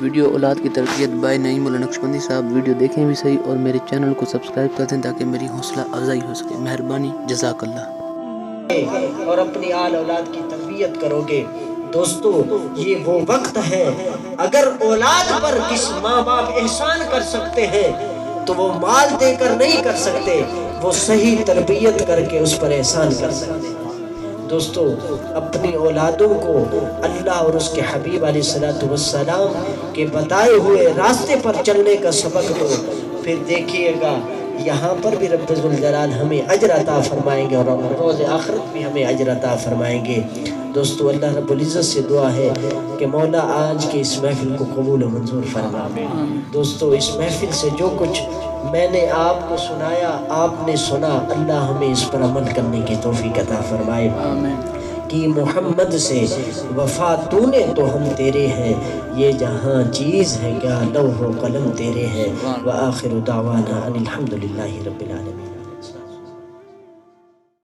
Video اولاد کی تربیت بائی نعیم اللہ نقشبندی صاحب، ویڈیو دیکھیں بھی صحیح اور میرے چینل کو سبسکرائب کر دیں تاکہ میری حوصلہ افزائی ہو سکے۔ مہربانی، جزاک اللہ۔ اور اپنی آل اولاد کی تربیت کرو گے۔ دوستو یہ وہ وقت ہے، اگر اولاد پر کس ماں باپ احسان کر سکتے ہیں تو وہ مال دے کر نہیں کر سکتے، وہ صحیح تربیت کر کے اس پر احسان کر سکتے ہیں۔ دوستو اپنی اولادوں کو اللہ اور اس کے حبیب علیہ السلام کے بتائے ہوئے راستے پر چلنے کا سبق دو، پھر دیکھیے گا یہاں پر بھی رب ذوالجلال ہمیں اجر عطا فرمائیں گے اور روز آخرت بھی ہمیں اجر عطا فرمائیں گے۔ دوستو اللہ رب العزت سے دعا ہے کہ مولا آج کے اس محفل کو قبول و منظور فرما۔ دوستو اس محفل سے جو کچھ میں نے آپ کو سنایا، آپ نے سنا، اللہ ہمیں اس پر عمل کرنے کی توفیق عطا فرمائے۔ کہ محمد سے وفا تو نے تو ہم تیرے ہیں، یہ جہاں چیز ہے کیا لوح و قلم تیرے ہیں۔ وآخر دعوانا ان الحمدللہ رب العالمین۔